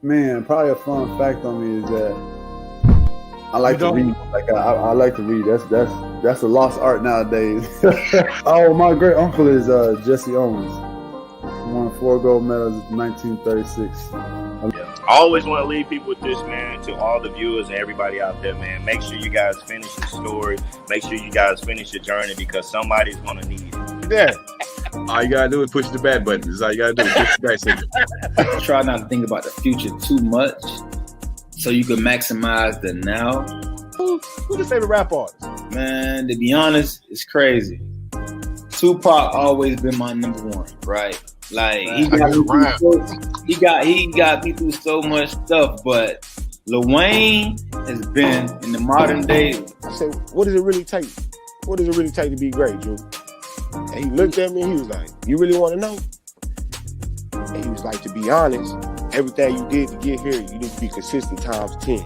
Man, probably a fun fact on me is that I like to read. Like I like to read. That's a lost art nowadays. Oh, my great uncle is Jesse Owens. He won 4 gold medals in 1936. I always want to leave people with this, man, to all the viewers and everybody out there, man. Make sure you guys finish your story. Make sure you guys finish your journey because somebody's going to need it. Yeah. All you got to do is push the back button. That's all you got to do is push the back signal. Try not to think about the future too much so you can maximize the now. Who's your favorite rap artist? Man, to be honest, it's crazy. Tupac always been my number one, right? Like he got me through so much stuff, but Lil Wayne has been in the modern day. I said, what does it really take? What does it really take to be great, Drew? And he looked at me and he was like, you really want to know? And he was like, to be honest, everything you did to get here, you need to be consistent times 10.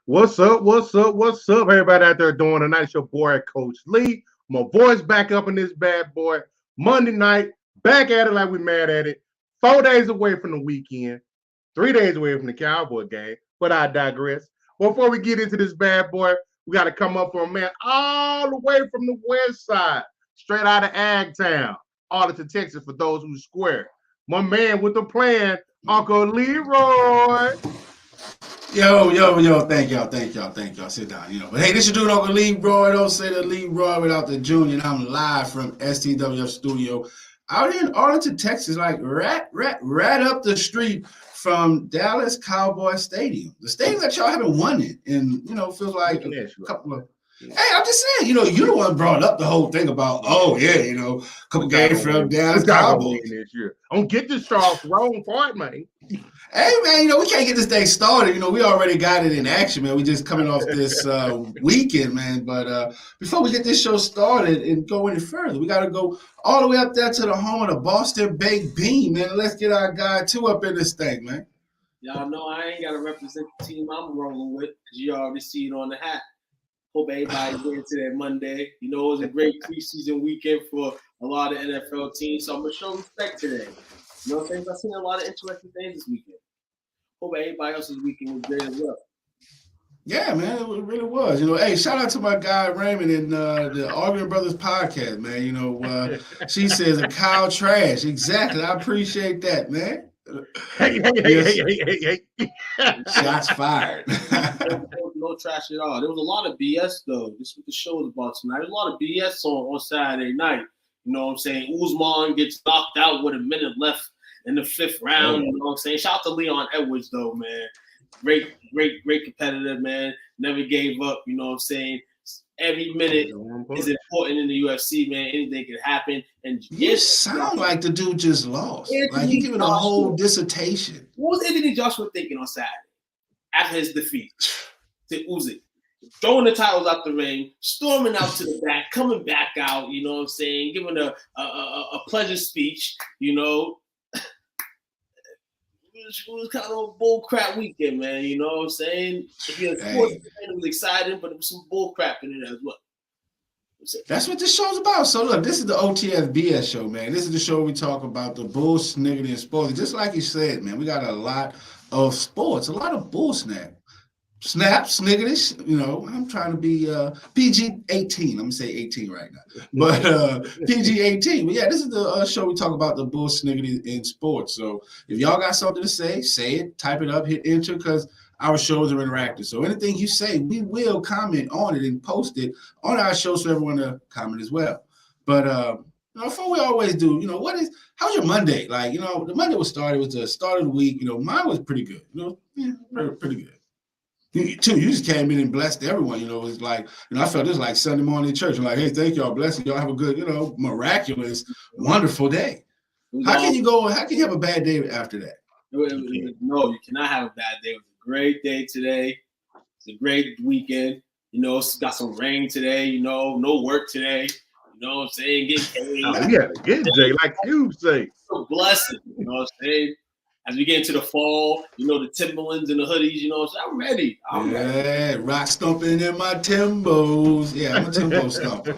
What's up? Everybody out there doing tonight? It's your boy, Coach Lee. My boy's back up in this bad boy. Monday night, back at it like we mad at it. 4 days away from the weekend. 3 days away from the Cowboy game. But I digress. Before we get into this bad boy, we got to come up for a man all the way from the west side. Straight out of Ag Town. Arlington, Texas, for those who square. My man with the plan, Uncle Leroy. Yo, thank y'all. Sit down, But hey, this is dude Uncle Leroy. Don't say the Leroy without the junior. And I'm live from STWF Studio out here in Arlington, Texas, like right up the street from Dallas Cowboy Stadium. The stadium that y'all haven't won it. And, feels like a couple of... Hey, I'm just saying, you the one brought up the whole thing about, a couple games from Dallas Cowboys. This year. Don't get this Charles wrong part, man. Hey, man, we can't get this thing started. We already got it in action, man. We just coming off this weekend, man. But before we get this show started and go any further, we got to go all the way up there to the home of the Boston Baked Bean, man. Let's get our guy, Two, up in this thing, man. Y'all know I ain't got to represent the team I'm rolling with because you already see it on the hat. Hope everybody went into that Monday. It was a great preseason weekend for a lot of NFL teams, so I'm going to show respect today. You know what I'm saying? I've seen a lot of interesting things this weekend. Hope everybody else's weekend was great as well. Yeah, man, it really was. Hey, shout out to my guy Raymond in the Arguing Brothers podcast, man. She says a cow trash. Exactly. I appreciate that, man. Hey. Shots fired. No trash at all. There was a lot of BS, though. This is what the show is about tonight. There's a lot of BS on Saturday night. You know what I'm saying? Usman gets knocked out with a minute left in the 5th round. You know what I'm saying? Shout out to Leon Edwards, though, man. Great competitor, man. Never gave up. You know what I'm saying? Every minute is important in the UFC, man. Anything can happen. And you sound like the dude just lost. Like he giving a whole dissertation. What was Anthony Joshua thinking on Saturday after his defeat to Usyk? Throwing the titles out the ring, storming out to the back, coming back out, you know what I'm saying, giving a pleasure speech, It was kind of a bull crap weekend, man, you know what I'm saying? It was exciting, but there was some bull crap in it as well. That's what this show's about. So look, this is the O.T.S.B.S. show, man. This is the show where we talk about the bull sniggity and sports. Just like you said, man, we got a lot of sports, a lot of bull snap. Snap, sniggity, I'm trying to be PG-18. I'm going to say 18 right now. But PG-18. But yeah, this is the show we talk about the bull sniggity in sports. So if y'all got something to say it, type it up, hit enter, because our shows are interactive. So anything you say, we will comment on it and post it on our show so everyone to comment as well. But before we always do, how's your Monday? Like, the Monday was the start of the week. Mine was pretty good. Pretty good. You just came in and blessed everyone. It was like, I felt this like Sunday morning church. I'm like, hey, thank y'all, blessing y'all, have a good, miraculous, wonderful day. How can you have a bad day after that? No, you cannot have a bad day. It was a great day today. It's a great weekend. It's got some rain today. No work today. You know what I'm saying? Get paid. Good day, like you say. It's a blessing. You know what I'm saying? as we get into the fall, you know, the Timberlands and the hoodies, you know, so I'm ready. I'm ready. Rock stomping in my Timbos. Yeah, I'm a Timbo stomper.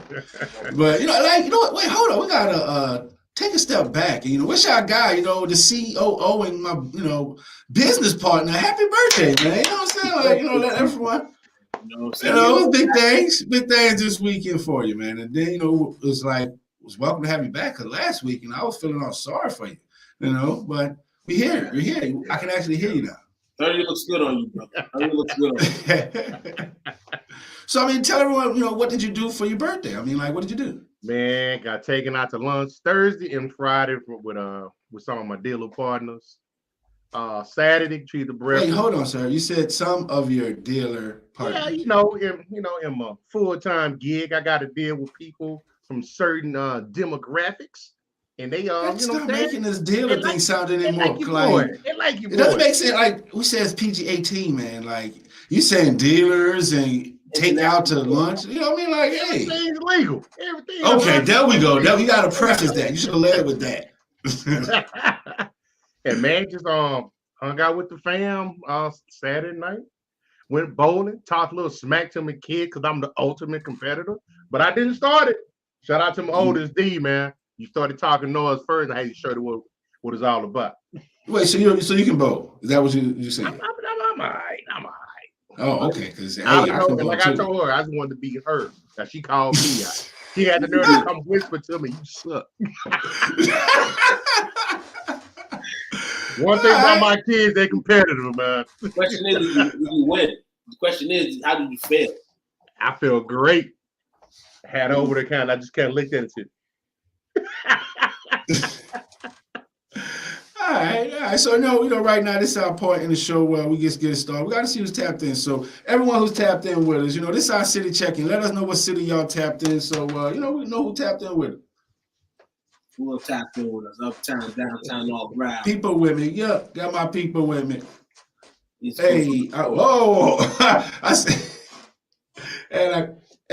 But you know what? Wait, hold on. We gotta take a step back. You know, wish our guy, you know, the COO and my, you know, business partner, happy birthday, man. You know what I'm saying? Like, you know, let everyone. You know what I'm You saying? know, big things this weekend for you, man. And then, you know, it was welcome to have you back. Cause last week, you know, I was feeling all sorry for you, you know, but we're here. I can actually hear you now. 30 looks good on you, bro. 30 looks good on you. So, I mean, tell everyone, you know, what did you do for your birthday? I mean, like, what did you do? Man, got taken out to lunch Thursday and Friday with some of my dealer partners. Saturday, treated the breakfast. Wait, hold on, sir. You said some of your dealer partners. Yeah, in my full-time gig, I got to deal with people from certain demographics, and they Stop making this dealer thing sound anymore. They like you, it doesn't make sense. Like we said, it's PG-18, man. Like you saying dealers and take out to lunch. You know what I mean? Like, hey, everything's legal. Everything. Okay, there we go. Now we got to preface that. You should have led with that. And man, just hung out with the fam Saturday night. Went bowling, talked a little smack to my kid because I'm the ultimate competitor. But I didn't start it. Shout out to my O.T.S.B, man. You started talking noise first. I had to show you what it's all about. Wait, so you can bowl? Is that what you saying? I'm all right. Oh, okay. Because I told her, I just wanted to be her. Now she called me out. She had the nerve to come whisper to me, "You suck." One thing about my kids, they're competitive, man. The question is, did you win? The question is, how did you feel? I feel great. Had over the counter. I just kind of looked at it. All right. So right now this is our point in the show where we just get it started. We got to see who's tapped in. So everyone who's tapped in with us, this is our city check-in. Let us know what city y'all tapped in. So we know who tapped in with us. Who tapped in with us? Uptown, downtown, all around. People with me. Yep, got my people with me. Hey, I said,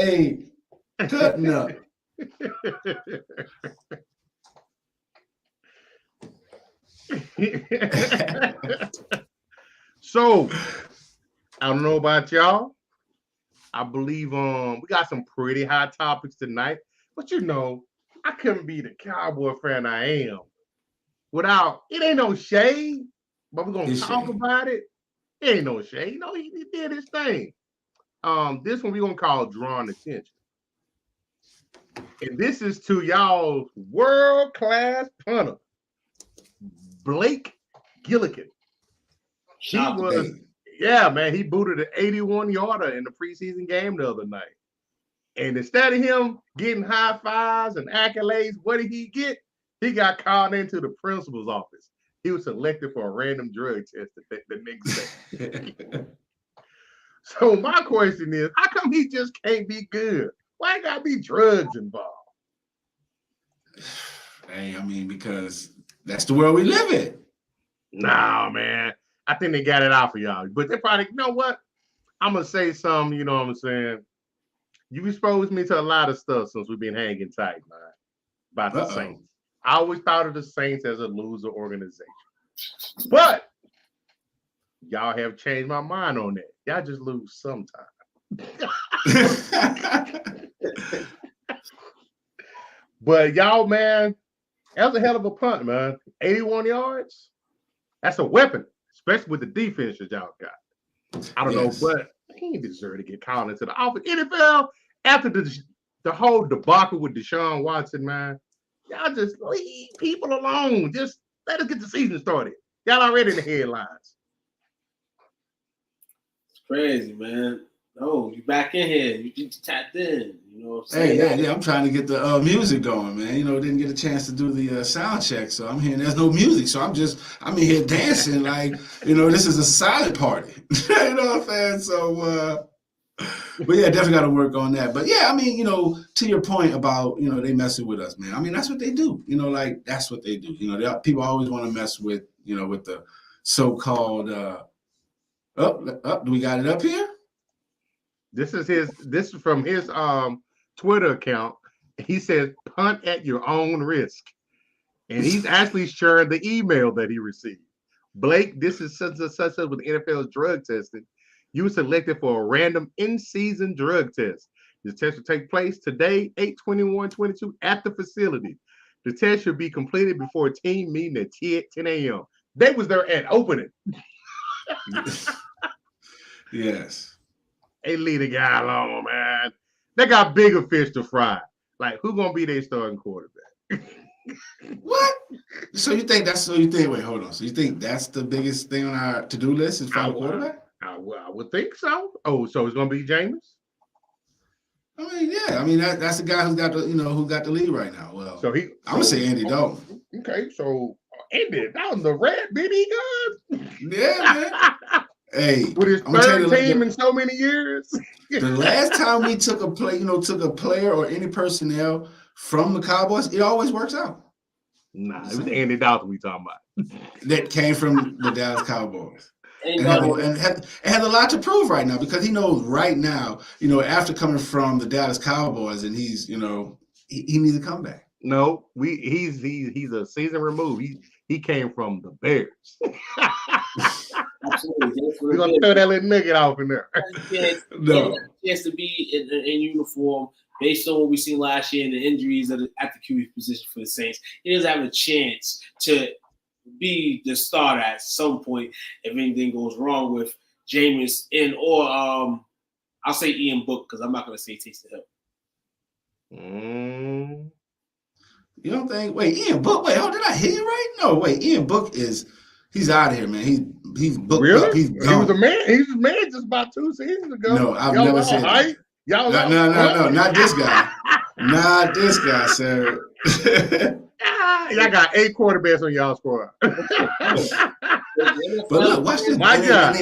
and cutting up. So, I don't know about y'all. I believe we got some pretty hot topics tonight, but I couldn't be the Cowboy fan I am without it. Ain't no shade, but we're gonna talk about it. It ain't no shade. He did his thing. This one we're gonna call drawing attention. And this is to y'all's world-class punter, Blake Gillikin. He booted an 81-yarder in the preseason game the other night. And instead of him getting high fives and accolades, what did he get? He got called into the principal's office. He was selected for a random drug test the next day. So my question is, how come he just can't be good? Why gotta be drugs involved? Hey, I mean, because that's the world we live in. Nah, man. I think they got it out for y'all. But they probably, you know what? I'm gonna say something, you know what I'm saying? You exposed me to a lot of stuff since we've been hanging tight, man, about the Saints. I always thought of the Saints as a loser organization. But y'all have changed my mind on that. Y'all just lose sometimes. But y'all, man, that was a hell of a punt, man. 81 yards. That's a weapon, especially with the defense that y'all got. I don't know, but he didn't deserve to get called into the office. NFL, after the whole debacle with Deshaun Watson, man, y'all just leave people alone. Just let us get the season started. Y'all already in the headlines. It's crazy, man. No, you back in here. You just tapped in. You know what I'm saying? Hey, I'm trying to get the music going, man. Didn't get a chance to do the sound check, so I'm hearing there's no music. So I'm in here dancing like, this is a silent party. You know what I'm saying? So, but yeah, definitely got to work on that. But yeah, I mean, to your point about, they messing with us, man. I mean, that's what they do. That's what they do. People always want to mess with, with the so-called, do we got it up here? This is from his Twitter account. He says, punt at your own risk. And he's actually sharing the email that he received. Blake, this is such and such with the NFL's drug testing. You were selected for a random in-season drug test. The test will take place today, 8/21/22, at the facility. The test should be completed before a team meeting at 10 a.m. They was there at opening. Yes. Hey, lead the guy along, man. They got bigger fish to fry. Like, who gonna be their starting quarterback? What? So you think wait, hold on. So you think that's the biggest thing on our to-do list is find a quarterback? I would think so. Oh, so it's gonna be Jameis? I mean, yeah. I mean, that's the guy who got the lead right now. Well, So I'm gonna say Andy Dalton. Okay, so Andy Dalton, the red BB gun. Yeah, man. Hey, With his third team in so many years. The last time we took a player or any personnel from the Cowboys, it always works out. Nah, it was Andy Dalton we talking about. That came from the Dallas Cowboys. And has a lot to prove right now because he knows right now, after coming from the Dallas Cowboys, and he's, he needs a comeback. No, he's a season removed. He came from the Bears. Absolutely. We're gonna throw that little nugget off in there. He has to be in uniform based on what we seen last year and the injuries at the QB position for the Saints. He doesn't have a chance to be the starter at some point if anything goes wrong with Jameis or I'll say Ian Book because I'm not going to say Taysom Hill. You don't think? Wait, Ian Book? Wait, did I hear you right? No, wait, Ian Book he's out of here, man. He's booked really? up. He was a man. He was a man just about 2 seasons ago. No, I've never said that. No, not this guy. Not this guy, sir. Y'all got 8 quarterbacks on y'all squad. But look, watch this. My God.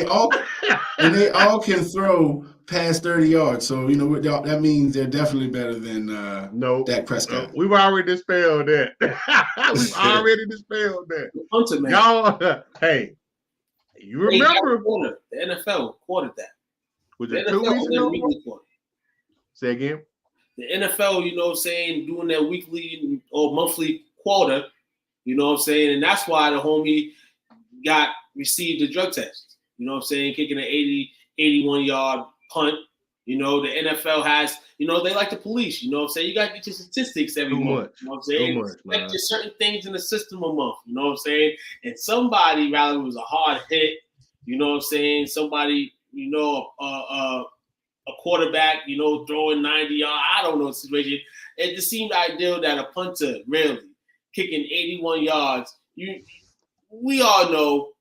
And they all can throw past 30 yards. So, that means they're definitely better than Dak Prescott. We've already dispelled that. We've already dispelled that. Punter, man. Y'all, hey, you remember. The NFL quartered that. Was it 2 weeks ago? Say again? The NFL, doing their weekly or monthly quarter, and that's why the homie received a drug test, kicking an 81-yard punt. The NFL has, they like the police, you got to get your statistics every month. Expect certain things in the system a month, and somebody, rather it was a hard hit, somebody, a quarterback, throwing 90 yards. I don't know the situation. It just seemed ideal that a punter, really, kicking 81 yards. We all know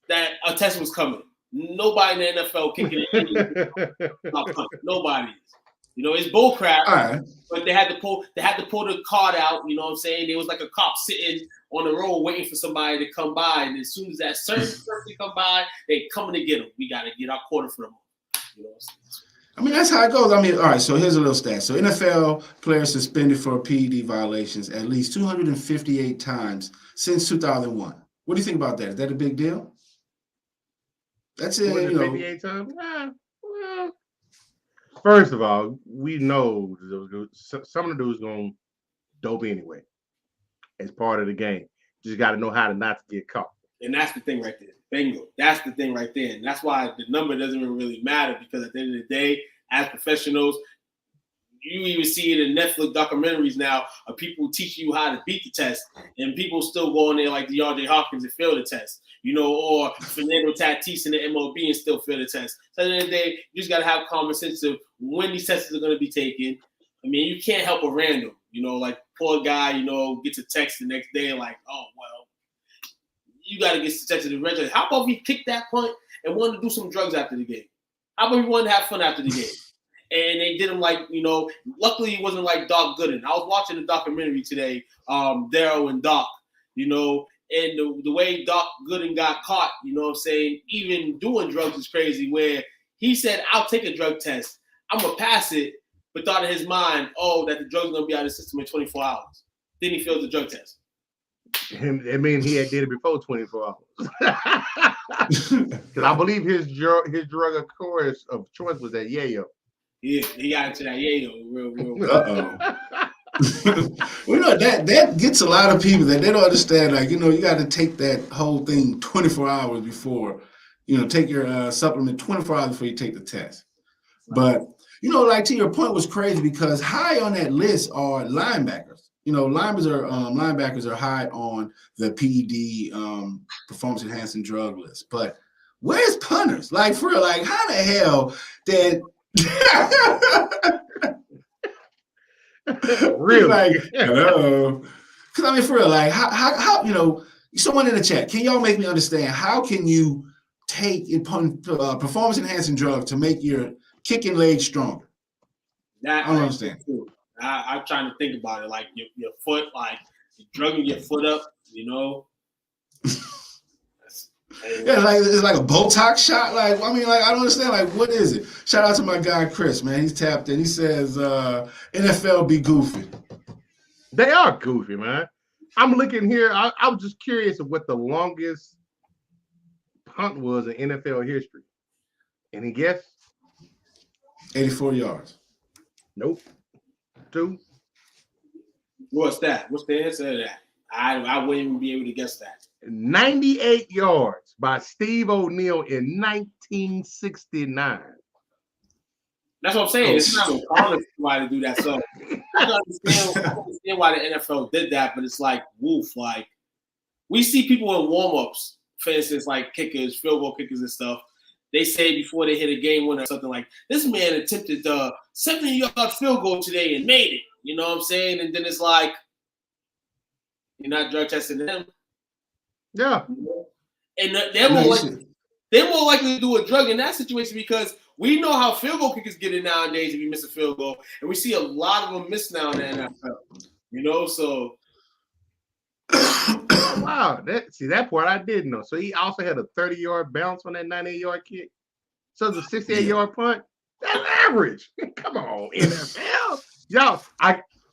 that a test was coming. Nobody in the NFL kicking 81. Nobody is. It's bull crap. Right. But they had to pull the card out. There was like a cop sitting on the road waiting for somebody to come by, and as soon as that certain person come by, they coming to get them. We got to get our quarter for them. I mean, that's how it goes. I mean, all right, so here's a little stat. So NFL players suspended for PED violations at least 258 times since 2001. What do you think about that? Is that a big deal? That's it, 258 times? Well, first of all, we know some of the dudes going to dope anyway. It's part of the game. You just got to know how to not to get caught. And that's the thing right there. Bingo. That's the thing right there. And that's why the number doesn't even really matter because at the end of the day, as professionals, you even see it in Netflix documentaries now of people teaching you how to beat the test and people still going there like DeAndre Hopkins and fail the test, or Fernando Tatis in the MLB and still fail the test. So at the end of the day, you just got to have common sense of when these tests are going to be taken. I mean, you can't help a random, like poor guy, gets a text the next day like, oh, well, you got to get tested in the How about if he kicked that punt and wanted to do some drugs after the game? How about he wanted to have fun after the game? And they did him like, luckily he wasn't like Doc Gooden. I was watching the documentary today, Daryl and Doc, and the way Doc Gooden got caught, even doing drugs is crazy where he said, I'll take a drug test. I'm going to pass it, but thought in his mind, that the drug's going to be out of the system in 24 hours. Then he failed the drug test. I mean, he had did it before 24 hours. Because I believe his drug of choice was that yayo. Yeah, he got into that yayo real. Uh-oh. Well, that gets a lot of people that they don't understand. Like, you got to take that whole thing 24 hours before, take your supplement 24 hours before you take the test. But, like to your point was crazy because high on that list are linebackers. Linebackers are high on the PED, performance enhancing drug list. But where's punters? Like, for real, like, how the hell did Really? like, hello? Because I mean, for real, like, how someone in the chat, can y'all make me understand how can you take performance enhancing drugs to make your kicking leg stronger? That I don't understand. I'm trying to think about it. Like your foot, like you're drugging your foot up, Yeah, like it's like a Botox shot. Like, I mean, like I don't understand. Like, what is it? Shout out to my guy Chris, man. He's tapped in. He says NFL be goofy. They are goofy, man. I'm looking here. I was just curious of what the longest punt was in NFL history. Any guess? 84 yards. Nope. 2. What's that? What's the answer to that? I wouldn't even be able to guess that. 98 yards by Steve O'Neal in 1969. That's what I'm saying. It's not uncommon for somebody to do that. So I don't understand why the NFL did that, but it's like, woof. Like, we see people in warm-ups, for instance, like kickers, field goal kickers and stuff. They say before they hit a game winner or something like, this man attempted the 70-yard field goal today and made it. You know what I'm saying? And then it's like, you're not drug testing them. Yeah. And they're more likely to do a drug in that situation because we know how field goal kickers get it nowadays if you miss a field goal. And we see a lot of them miss now in the NFL. So. Wow. That part I didn't know. So he also had a 30-yard bounce on that 98-yard kick. So it's a 68-yard punt. That's average. Come on, NFL. Y'all,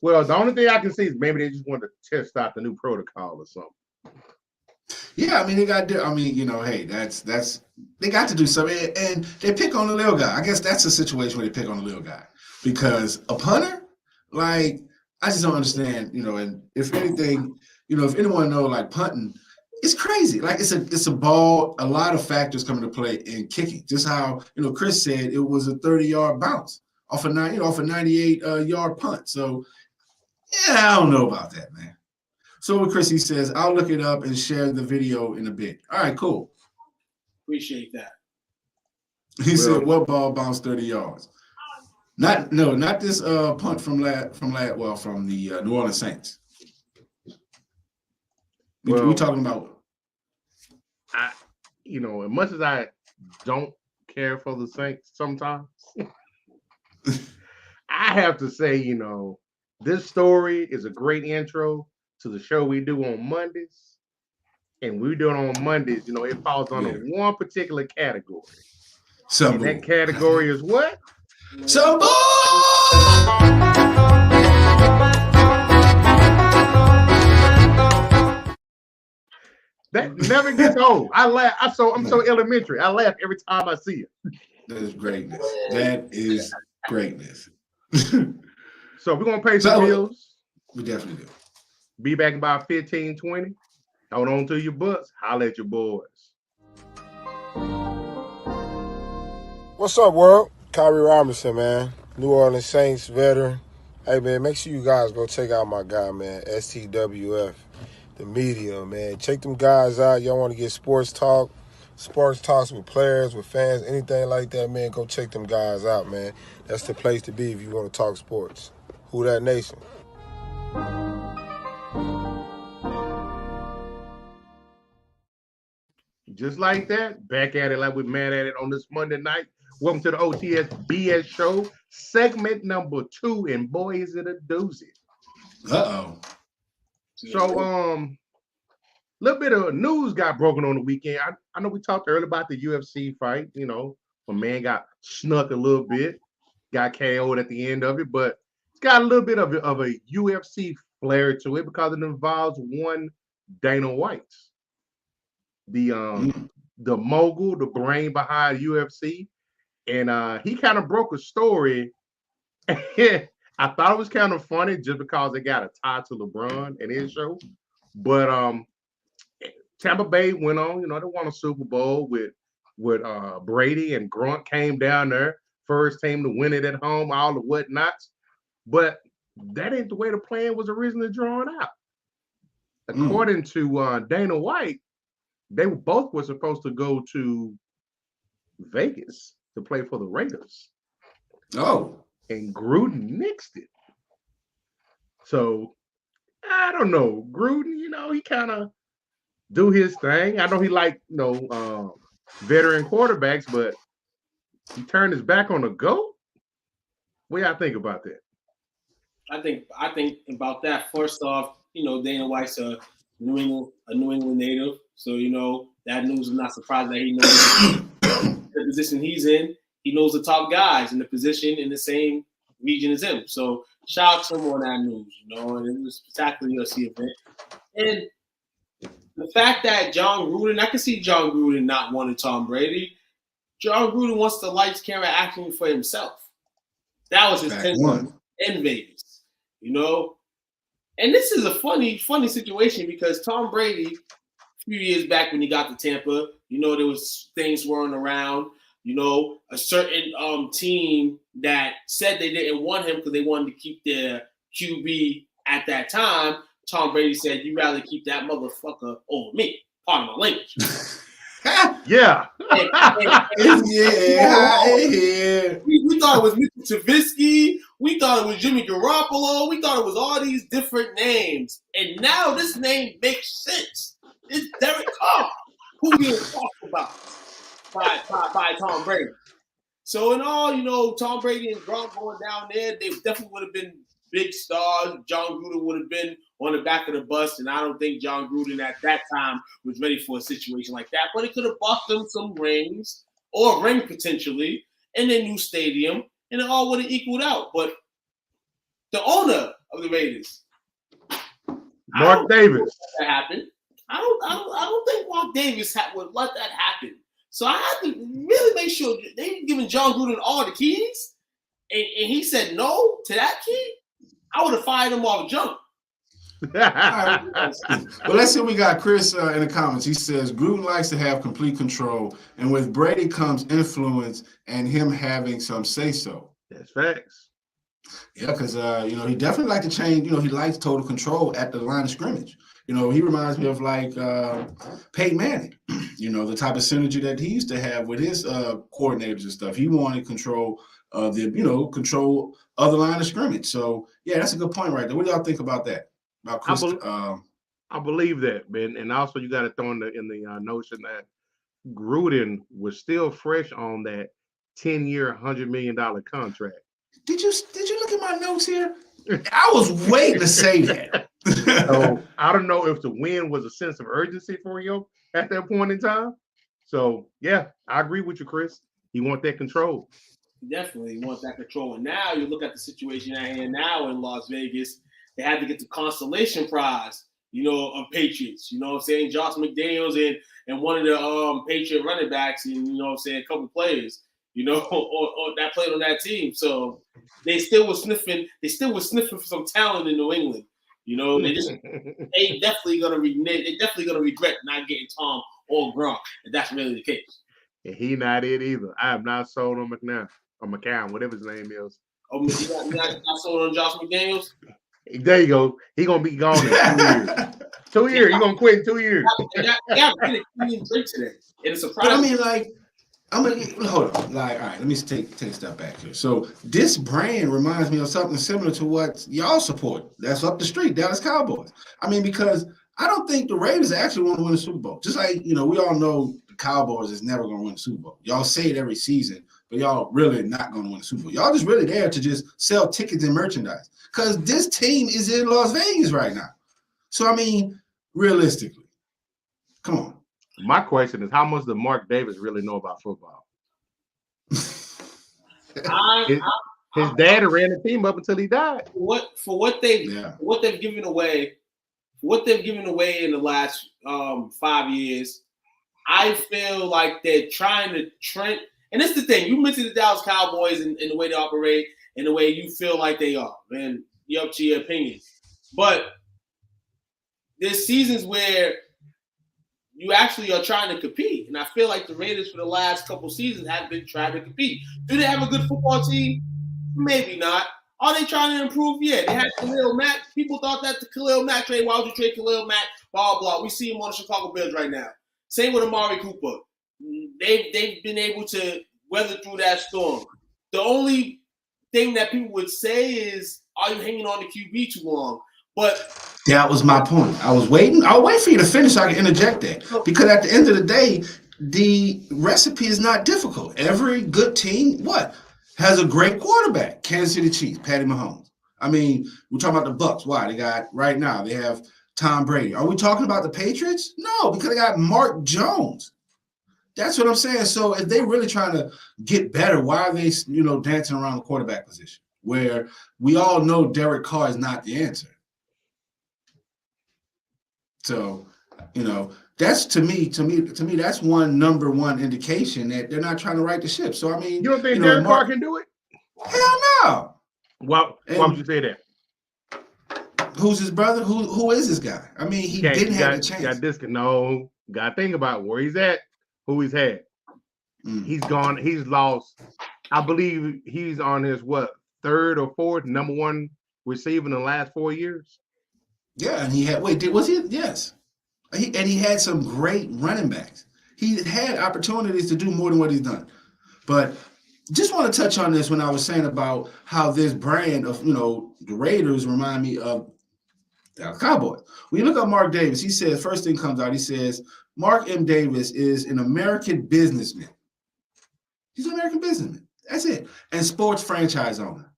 the only thing I can see is maybe they just wanted to test out the new protocol or something. Yeah, I mean, they got to, hey, that's they got to do something. And they pick on the little guy. I guess that's a situation where they pick on the little guy. Because a punter, like, I just don't understand, and if anything, if anyone knows, like, punting, it's crazy. Like, it's a ball, a lot of factors come into play in kicking. Just how, Chris said it was a 30-yard bounce off a 98-yard punt. So, yeah, I don't know about that, man. So what Chrissy says, I'll look it up and share the video in a bit. All right, cool. Appreciate that. He said, what ball bounced 30 yards? Not this punt from the New Orleans Saints. We talking about. As much as I don't care for the Saints sometimes, I have to say, this story is a great intro to the show we do on Mondays. And we do it on Mondays, it falls under one particular category. And that category is what? Some bull! That never gets old. I laugh. I'm so elementary. I laugh every time I see it. That is greatness. That is greatness. So we're going to pay some bills. We definitely do. Be back in about 15, 20. Hold on to your butts. Holla at your boys. What's up, world? Kyrie Robinson, man. New Orleans Saints veteran. Hey, man, make sure you guys go check out my guy, man, STWF, the media, man. Check them guys out. Y'all want to get sports talks with players, with fans, anything like that, man, go check them guys out, man. That's the place to be if you want to talk sports. Who that nation? Just like that, back at it like we're mad at it on this Monday night. Welcome to the O.T.S.B.S show, segment number 2, and boy, is it a doozy. Uh-oh. So, little bit of news got broken on the weekend. I know we talked earlier about the UFC fight, when man got snuck a little bit, got KO'd at the end of it, but it's got a little bit of a UFC flair to it because it involves one Dana White. The mogul, the brain behind UFC. And he kind of broke a story I thought it was kind of funny just because they got a tie to LeBron and his show. But Tampa Bay went on, they won a Super Bowl with Brady, and Gronk came down there, first team to win it at home, all the whatnots. But that ain't the way the plan was originally drawn out. According to Dana White, they both were supposed to go to Vegas to play for the Raiders. Oh. And Gruden nixed it. So, I don't know. Gruden, he kind of do his thing. I know he veteran quarterbacks, but he turned his back on the GOAT. What do y'all think about that? I think about that. First off, Dana White's a New England native, so that news is not surprising that he knows the position he's in. He knows the top guys in the position in the same region as him. So shout out to him on that news, and it was spectacular UFC event. And the fact that John Gruden, I can see John Gruden not wanting Tom Brady. John Gruden wants the lights, camera, action for himself. That was his intention in Vegas, And this is a funny situation because Tom Brady, a few years back when he got to Tampa, there was things swirling around. A certain team that said they didn't want him because they wanted to keep their QB at that time. Tom Brady said, "You'd rather keep that motherfucker over me." Pardon my language. Yeah. We thought it was Mr. Trubisky. We thought it was Jimmy Garoppolo. We thought it was all these different names. And now this name makes sense. It's Derek Carr, who we talked about by Tom Brady. So in all, Tom Brady and Gronk going down there, they definitely would have been big stars. John Gruden would have been on the back of the bus, and I don't think John Gruden at that time was ready for a situation like that. But it could have bought them some rings or a ring potentially in their new stadium, and it all would have equaled out. But the owner of the Raiders, Mark Davis, that happened. I don't think Mark Davis would let that happen. So I have to really make sure they giving John Gruden all the keys, and he said no to that key. I would have fired him off jump. Well, let's see what we got. Chris in the comments. He says Gruden likes to have complete control, and with Brady comes influence and him having some say so. That's facts. Yeah, because he definitely likes to change. He likes total control at the line of scrimmage. He reminds me of like Peyton Manning. The type of synergy that he used to have with his coordinators and stuff. He wanted control of control of the line of scrimmage. So yeah, that's a good point right there. What do y'all think about that? About Chris? I believe that, man. And also you got to throw in the notion that Gruden was still fresh on that 10-year, $100 million contract. Did you look at my notes here? I was waiting to say that. So I don't know if the win was a sense of urgency for him at that point in time. So yeah, I agree with you, Chris. He wants that control. Definitely wants that control. And now you look at the situation at hand now in Las Vegas. They had to get the consolation prize, of Patriots. You know what I'm saying? Josh McDaniels and one of the Patriot running backs and, a couple players, or that played on that team. So they still were sniffing for some talent in New England. They definitely gonna regret not getting Tom or Gronk, if that's really the case. And he not it either. I have not sold on McCown, whatever his name is. Oh, you not sold on Josh McDaniels? There you go. He gonna be gone in 2 years. 2 years. He gonna quit in 2 years. Yeah, drink today. And it's surprising. But I mean, hold on. All right, let me take a step back here. So this brand reminds me of something similar to what y'all support. That's up the street, Dallas Cowboys. I mean, because I don't think the Raiders actually want to win the Super Bowl. Just like, we all know the Cowboys is never going to win the Super Bowl. Y'all say it every season, but y'all really not going to win the Super Bowl. Y'all just really there to just sell tickets and merchandise because this team is in Las Vegas right now. So, I mean, realistically, come on. My question is, how much does Mark Davis really know about football? His dad ran the team up until he died. For what they've given away in the last 5 years, I feel like they're trying to trend. And that's the thing. You mentioned the Dallas Cowboys and the way they operate, in the way you feel like they are. Man, you're up to your opinion. But there's seasons where you actually are trying to compete. And I feel like the Raiders for the last couple seasons have been trying to compete. Do they have a good football team? Maybe not. Are they trying to improve? Yeah. They had Khalil Mack. People thought that the Khalil Mack trade, why would you trade Khalil Mack? Blah, blah. We see him on the Chicago Bears right now. Same with Amari Cooper. They've been able to weather through that storm. The only thing that people would say is, are you hanging on to QB too long? But that was my point. I'll wait for you to finish so I can interject that. Because at the end of the day, the recipe is not difficult. Every good team, has a great quarterback. Kansas City Chiefs, Patty Mahomes. I mean, we're talking about the Bucks. Why? They have Tom Brady. Are we talking about the Patriots? No, because they got Mark Jones. That's what I'm saying. So if they're really trying to get better, why are they, dancing around the quarterback position? Where we all know Derek Carr is not the answer. So, that's to me, that's number one indication that they're not trying to right the ship. So, I mean, you don't think Derek Carr can do it? Hell no. Why would you say that? Who's his brother? Who is this guy? I mean, he didn't have a chance. No, got to think about where he's at, who he's had. He's gone. He's lost. I believe he's on his third or fourth number one receiver in the last 4 years. Yeah, and he had yes. He had some great running backs. He had opportunities to do more than what he's done. But just want to touch on this when I was saying about how this brand of, the Raiders remind me of the Cowboys. When you look at Mark Davis, he says, first thing comes out, he says, Mark M. Davis is an American businessman. He's an American businessman. That's it. And sports franchise owner.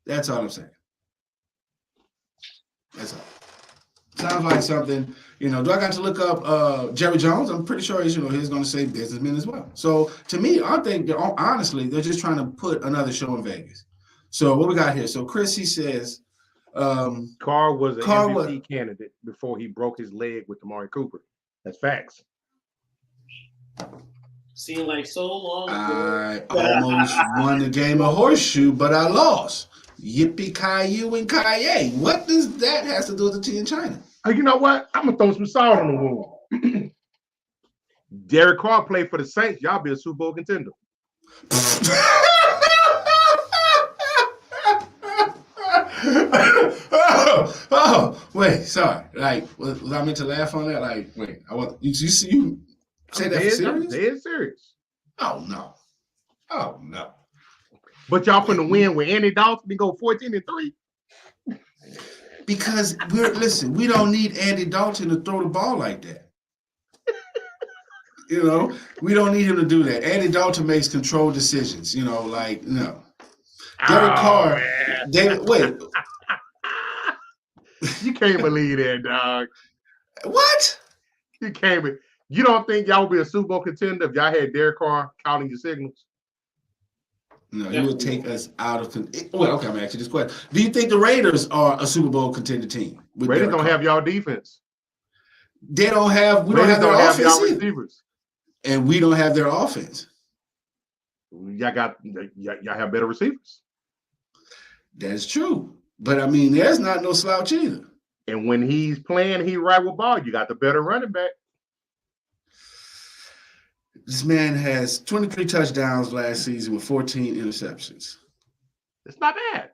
That's all I'm saying. That's all. Sounds like something, do I got to look up Jerry Jones? I'm pretty sure he's going to say businessman as well. So to me, I think honestly, they're just trying to put another show in Vegas. So what we got here? So Chris, he says, Carr was an MVP candidate before he broke his leg with Amari Cooper. That's facts. Seemed like so long ago. I almost won the game of horseshoe, but I lost. Yippee-ki-yay and ki-yay. What does that have to do with the tea in China? You know what? I'm going to throw some salt on the wound. Derek Carr played for the Saints. Y'all be a Super Bowl contender. Wait, sorry. Like, was I meant to laugh on that? Like, wait, you say that for serious? Dead serious. Oh, no. But y'all finna win with Andy Dalton and go 14-3. Because we don't need Andy Dalton to throw the ball like that. We don't need him to do that. Andy Dalton makes controlled decisions, no. Derek Carr, wait. You can't believe that, dog. What? You can't believe. You don't think y'all would be a Super Bowl contender if y'all had Derek Carr counting your signals? No, you would take us out of. Well, okay, I'm asking this question. Do you think the Raiders are a Super Bowl contender team? Raiders don't have y'all defense. They don't have. We don't have their offense. Y'all receivers, and we don't have their offense. Y'all have better receivers. That's true, but I mean, there's not no slouch either. And when he's playing, he right with ball. You got the better running back. This man has 23 touchdowns last season with 14 interceptions. It's not bad.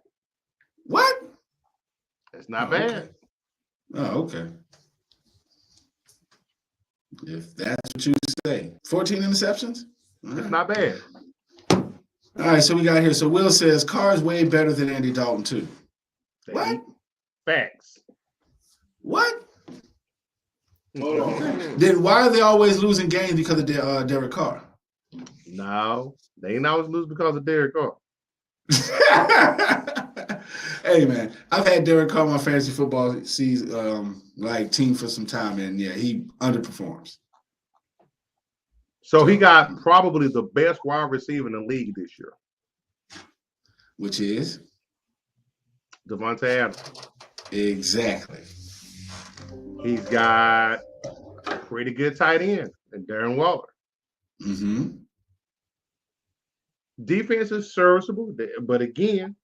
What? It's not bad. Okay. Oh, okay. If that's what you say. 14 interceptions? It's not bad. All right, so we got here. So Will says Carr is way better than Andy Dalton, too. What? Facts. What? Then why are they always losing games because of Derek Carr? No, they ain't always lose because of Derek Carr. Hey man, I've had Derek Carr on my fantasy football season, team for some time, and yeah, he underperforms. So he got probably the best wide receiver in the league this year, which is Devontae Adams. Exactly. He's got a pretty good tight end and Darren Waller. Mm-hmm. Defense is serviceable, but again,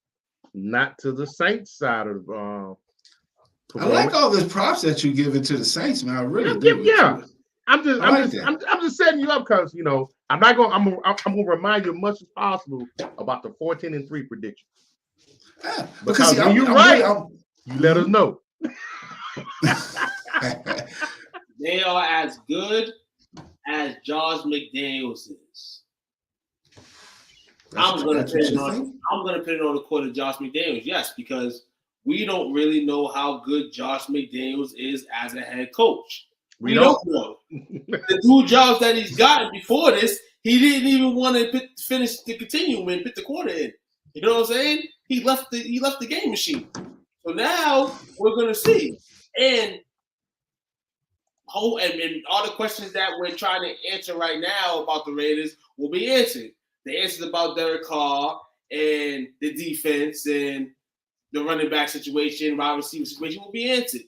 not to the Saints side of I like all the props that you give to the Saints, man. I really do. Yeah. I'm just setting you up because I'm gonna remind you as much as possible about the 14-3 prediction. Yeah, because when you're right, you let us know. They are as good as Josh McDaniels is. I'm gonna put it on the court of Josh McDaniels, yes, because we don't really know how good Josh McDaniels is as a head coach. We don't know. The 2 jobs that he's gotten before this, he didn't even want to finish the continuum and put the quarter in. You know what I'm saying? He left the game machine. So now we're gonna see. And all the questions that we're trying to answer right now about the Raiders will be answered. The answers about Derek Carr and the defense and the running back situation, wide receiver situation will be answered.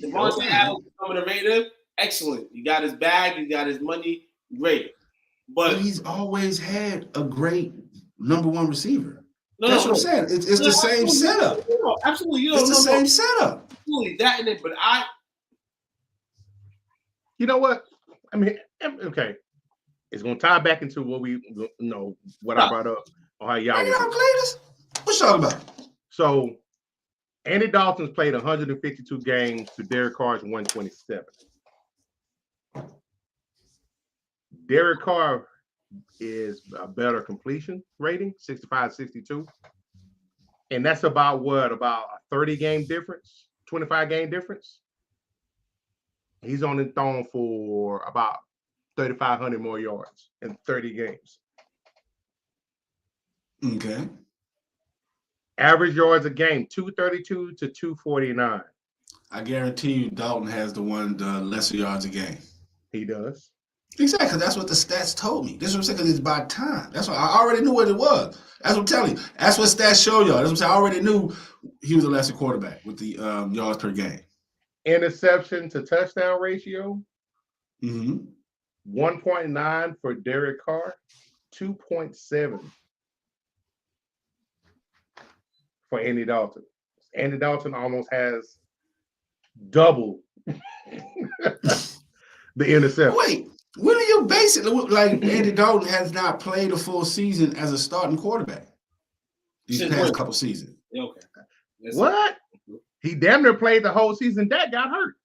Devontae Adams becoming a Raider, excellent. He got his bag, he got his money, great. But he's always had a great number 1 receiver. That's what I'm saying. It's the same setup. Absolutely. It's the same setup. Absolutely. That and it, but you know what? I mean, okay. It's gonna tie back into what I brought up on how y'all was. What y'all about? So Andy Dalton's played 152 games to Derek Carr's 127. Derek Carr is a better completion rating, 65-62. And that's about a 30-game difference, 25-game difference. He's only thrown for about 3,500 more yards in 30 games. Okay. Average yards a game, 232 to 249. I guarantee you Dalton has the lesser yards a game. He does. Exactly. That's what the stats told me. This is what I'm saying, because it's by time. That's what I already knew what it was. That's what I'm telling you. That's what stats show y'all. That's what I'm saying. I already knew he was a lesser quarterback with the yards per game. Interception to touchdown ratio. 1.9 for Derek Carr, 2.7 for Andy Dalton. Andy Dalton almost has double the interception. Wait, when are you basically like Andy Dalton has not played a full season as a starting quarterback these past couple seasons? Okay. What? He damn near played the whole season. That got hurt.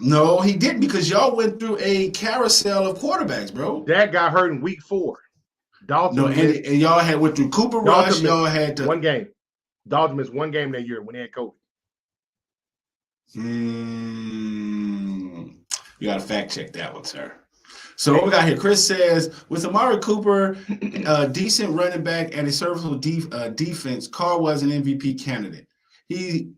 No, he didn't, because y'all went through a carousel of quarterbacks, bro. That got hurt in week 4. Dalton and y'all went through Cooper Rush. Y'all had one game. Dalton missed one game that year when he had COVID. You got to fact check that one, sir. So what we got here? Chris says, with Amari Cooper, a decent running back and a serviceable defense, Carr was an MVP candidate. He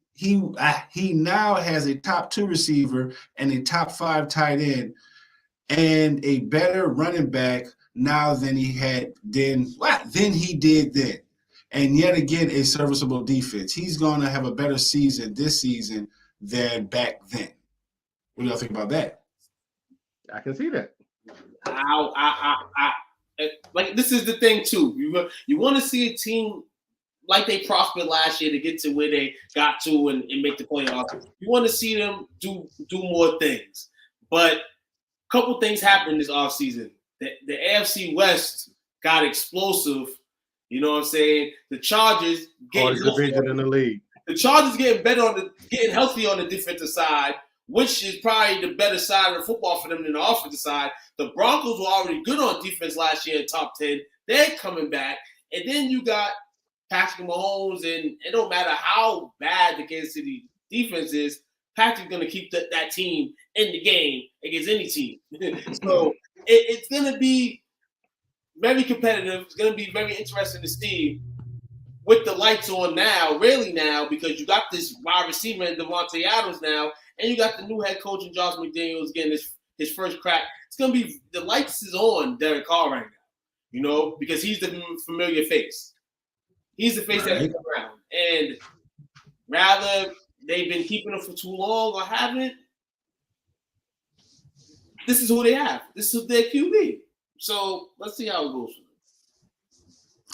now has a top 2 receiver and a top 5 tight end and a better running back now than he did then. And yet again, a serviceable defense. He's going to have a better season this season than back then. What do y'all think about that? I can see that. Like, this is the thing too. You want to see a team like they prospered last year to get to where they got to and make the playoffs. You want to see them do more things. But a couple things happened this offseason. The AFC West got explosive. You know what I'm saying? The Chargers hardest division in the league. The Chargers getting healthy on the defensive side, which is probably the better side of the football for them than the offensive side. The Broncos were already good on defense last year in top 10. They're coming back. And then you got Patrick Mahomes, and it don't matter how bad the Kansas City defense is, Patrick's going to keep that team in the game against any team. So it's going to be very competitive. It's going to be very interesting to see with the lights on now, really now, because you got this wide receiver in Devontae Adams now, and you got the new head coach in Josh McDaniels getting his first crack. It's going to be – the lights is on Derek Carr right now, because he's the familiar face. He's the face that's around. And rather they've been keeping him for too long or haven't, this is who they have. This is their QB. So let's see how it goes.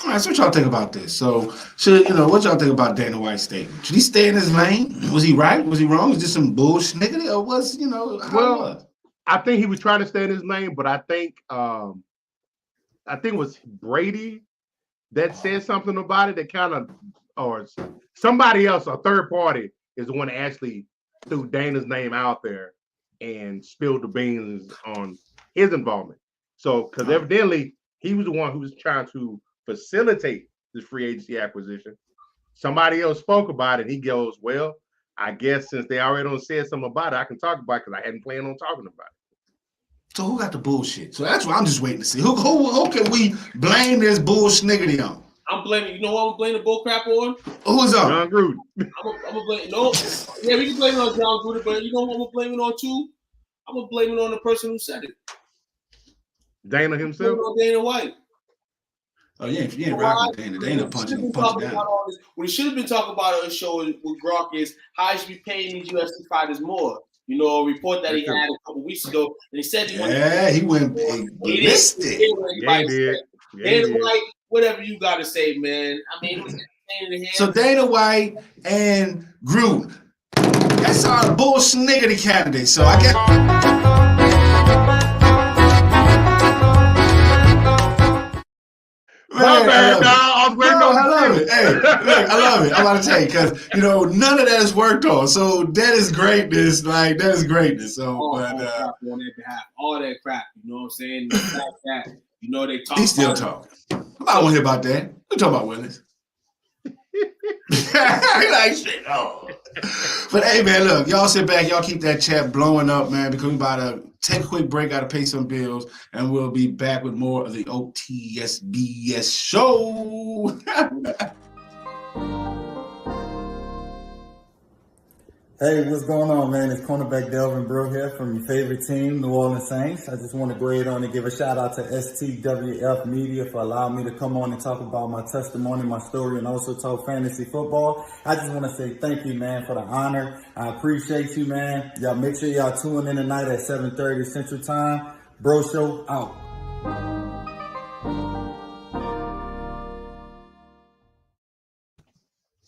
All right, so what y'all think about this? So, what y'all think about Dana White's statement? Should he stay in his lane? Was he right? Was he wrong? Was this some bullshit, or was, how it was? I think he was trying to stay in his lane, but I think it was Brady that said something about it that kind of, or somebody else, a third party, is the one that actually threw Dana's name out there and spilled the beans on his involvement. So, because evidently he was the one who was trying to facilitate this free agency acquisition. Somebody else spoke about it. He goes, well, I guess since they already done said something about it, I can talk about it because I hadn't planned on talking about it. So who got the bullshit? So that's what I'm just waiting to see. Who can we blame this bullshit on? I'm blaming. You know what I'm blaming the bull crap on? Who's on? John Gruden. I'm gonna blame. No, yeah, we can blame it on John Gruden, but you know what I'm gonna blame it on too? I'm gonna blame it on the person who said it. Dana himself. Blame it on Dana White. Oh, you ain't rocking Dana. Dana punching down. What he should have been talking about on his show with Gronk is how he should be paying these UFC fighters more. You know, a report that he had a couple weeks ago, and he said he went ballistic. Yeah, he did. Dana White, whatever you got to say, man. I mean, it was so Dana White and Gruden. That's our bullshit niggity candidate. So I guess. I love it. Hey, look, I love it. I'm about to tell you because none of that is worked on. So that is greatness. Like that is greatness. So, all that crap. You know what I'm saying? They talk. He's still talking. I don't want to hear about that. We talking about Willis. Like shit. Oh. But hey, man, look, y'all sit back, y'all keep that chat blowing up, man, because we about to take a quick break, got to pay some bills, and we'll be back with more of the O.T.S.B.S. show. Hey, what's going on, man? It's cornerback Delvin Breaux here from your favorite team, New Orleans Saints. I just want to go ahead on and give a shout out to STWF Media for allowing me to come on and talk about my testimony, my story, and also talk fantasy football. I just want to say thank you, man, for the honor. I appreciate you, man. Y'all make sure y'all tune in tonight at 7:30 Central Time. Bro Show out.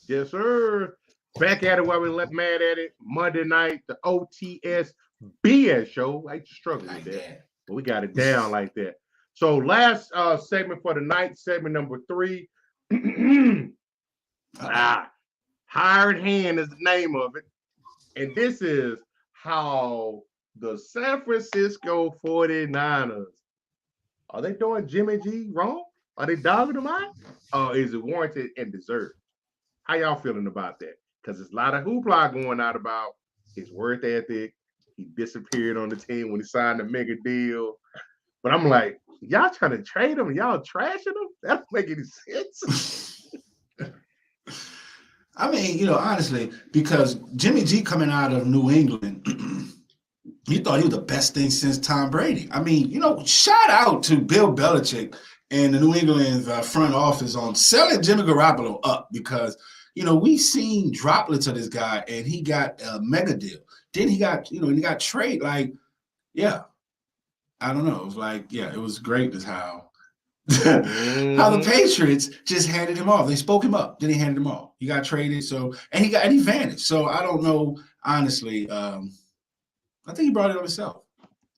Yes, sir. Back at it while we left mad at it. Monday night, the O.T.S.B.S. show. I struggle with that, but we got it down like that. So last segment for the night, segment number 3. Hired Hand is the name of it. And this is how the San Francisco 49ers, are they doing Jimmy G wrong? Are they dogging him out? Or is it warranted and deserved? How y'all feeling about that? Because there's a lot of hoopla going out about his work ethic. He disappeared on the team when he signed a mega deal. But I'm like, y'all trying to trade him? Y'all trashing him? That don't make any sense. I mean, honestly, because Jimmy G coming out of New England, you thought he was the best thing since Tom Brady. I mean, shout out to Bill Belichick and the New England front office on selling Jimmy Garoppolo up because – we seen droplets of this guy, and he got a mega deal. Then he got, he got trade. Like, yeah, I don't know. It was like, yeah, it was great as how the Patriots just handed him off. They spoke him up. Then he handed him off. He got traded. So, and he vanished. So I don't know. Honestly, I think he brought it on himself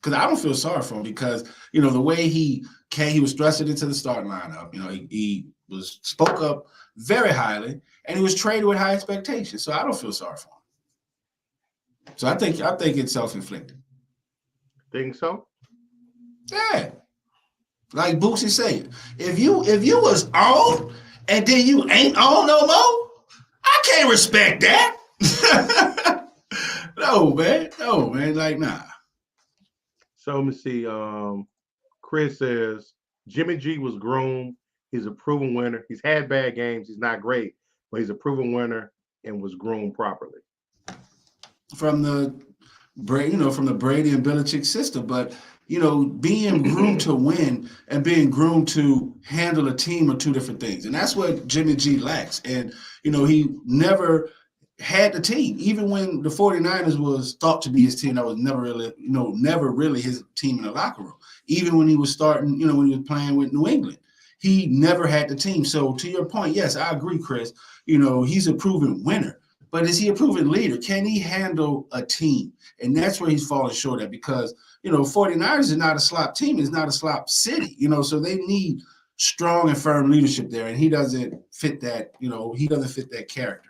because I don't feel sorry for him because the way he was thrusted into the starting lineup. He spoke up very highly. And he was traded with high expectations, so I don't feel sorry for him. So I think it's self-inflicted. Think so? Yeah. Like Boosie said, if you was on and then you ain't on no more, I can't respect that. No, man. Like, nah. So let me see. Chris says Jimmy G was groomed. He's a proven winner. He's had bad games. He's not great. But he's a proven winner and was groomed properly. From the Brady and Belichick system. But, being groomed to win and being groomed to handle a team are two different things. And that's what Jimmy G lacks. And, he never had the team. Even when the 49ers was thought to be his team, that was never really his team in the locker room. Even when he was starting, when he was playing with New England. he never had the team. So to your point, yes, I agree, Chris. You know, he's a proven winner, but is he a proven leader? Can he handle a team? And that's where he's falling short at, because, you know, 49ers is not a slop team. It's not a slop city, you know, so they need strong and firm leadership there. And he doesn't fit that, you know, he doesn't fit that character.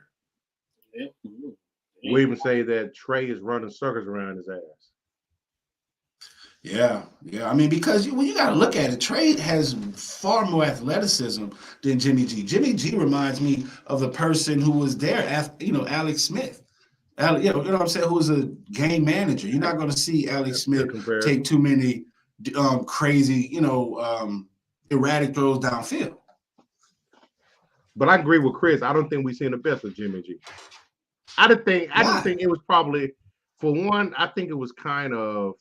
We even say that Trey is running circles around his ass. Yeah. I mean, because when you got to look at it, Trey has far more athleticism than Jimmy G. Jimmy G reminds me of the person who was there, after, you know, Alex Smith. You know what I'm saying? Who was a game manager. You're not going to see Alex Smith take too many crazy, you know, erratic throws downfield. But I agree with Chris. I don't think we've seen the best of Jimmy G. I didn't think it was probably, for one, I think it was kind of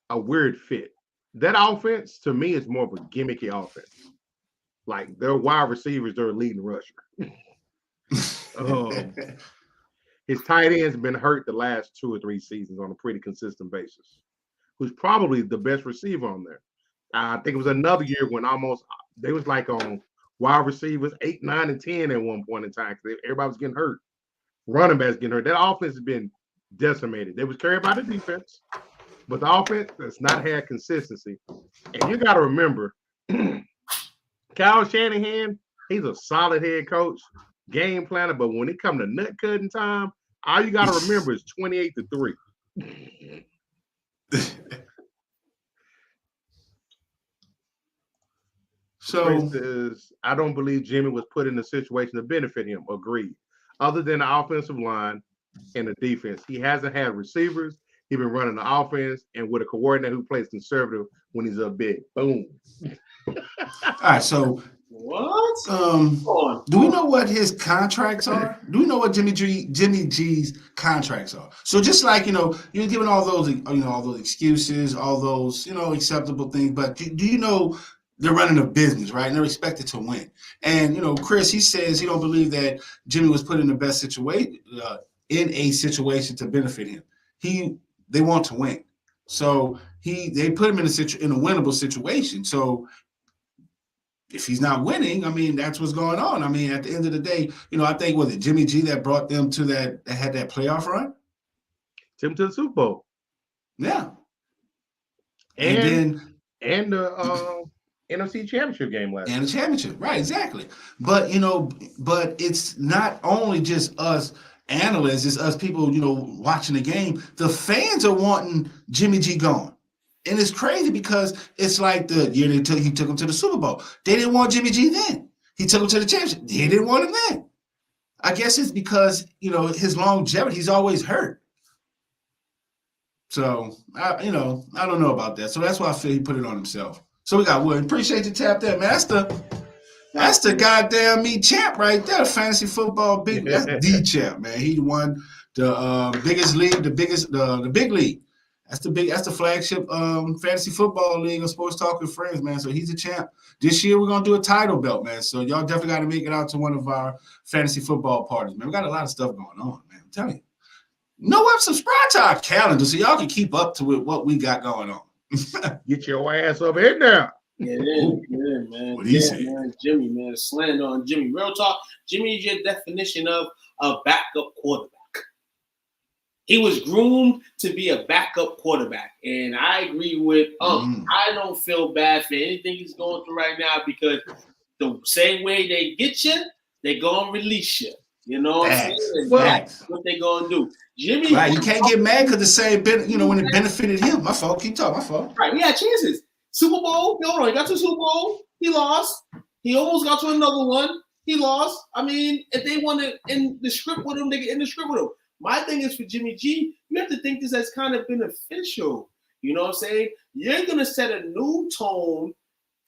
a weird fit. That offense, to me, is more of a gimmicky offense. Like, their wide receivers, they're a leading rusher. His tight end's been hurt the last 2 or 3 seasons on a pretty consistent basis. Who's probably the best receiver on there. I think it was another year when they was like on wide receivers 8, 9, and 10 at one point in time, because everybody was getting hurt. Running backs getting hurt. That offense has been decimated. They was carried by the defense, but the offense has not had consistency. And you got to remember, Kyle Shanahan, he's a solid head coach, game planner, but when it comes to nut cutting time, all you got to remember is 28-3. So I don't believe Jimmy was put in a situation to benefit him. Agreed. Other than the offensive line and the defense, he hasn't had receivers. He's been running the offense, and with a coordinator who plays conservative when he's up big. Boom. All right, so what? Do we know what his contracts are? Do we know what Jimmy G's contracts are? So just like, you know, you're giving all those, you know, all those excuses, all those, you know, acceptable things, but do you know they're running a business, right? And they're expected to win. And, you know, Chris, he says he don't believe that Jimmy was put in the best situation, in a situation to benefit him. They want to win. So they put him in a winnable situation. So if he's not winning, I mean, that's what's going on. I mean, at the end of the day, you know, I think, was it Jimmy G that brought them to that had that playoff run? Took him to the Super Bowl. Yeah. And the NFC Championship game last year. And the championship, right, exactly. But, you know, it's not only just us analysts, it's us people, you know, watching the game. The fans are wanting Jimmy G gone. And it's crazy because it's like the year he took him to the Super Bowl. They didn't want Jimmy G then. He took him to the championship. They didn't want him then. I guess it's because, you know, his longevity, he's always hurt. So, I don't know about that. So that's why I feel he put it on himself. So we got Wood. Appreciate you tap there, man. That's the goddamn me champ right there. Fantasy football big. That's the champ, man. He won the biggest league, the big league. That's the flagship fantasy football league of Sports Talk with Friends, man. So he's a champ. This year we're gonna do a title belt, man. So y'all definitely got to make it out to one of our fantasy football parties, man. We got a lot of stuff going on, man. I'm telling you. No up, subscribe to our calendar so y'all can keep up to what we got going on. Get your ass up in there. Yeah, man. What he said? Man, Jimmy, man. Slander on Jimmy. Real talk. Jimmy is your definition of a backup quarterback. He was groomed to be a backup quarterback. And I agree with I don't feel bad for anything he's going through right now, because the same way they get you, they gonna release you. You know what I'm saying? That's what they gonna do. Jimmy, right? You can't get mad because the same, when it benefited him. My fault. Keep talking. My fault. Right? We had chances. Super Bowl. He got to the Super Bowl. He lost. He almost got to another one. He lost. I mean, if they want to end the script with him, they can end the script with him. My thing is, for Jimmy G, you have to think this as kind of beneficial. You know what I'm saying? You're gonna set a new tone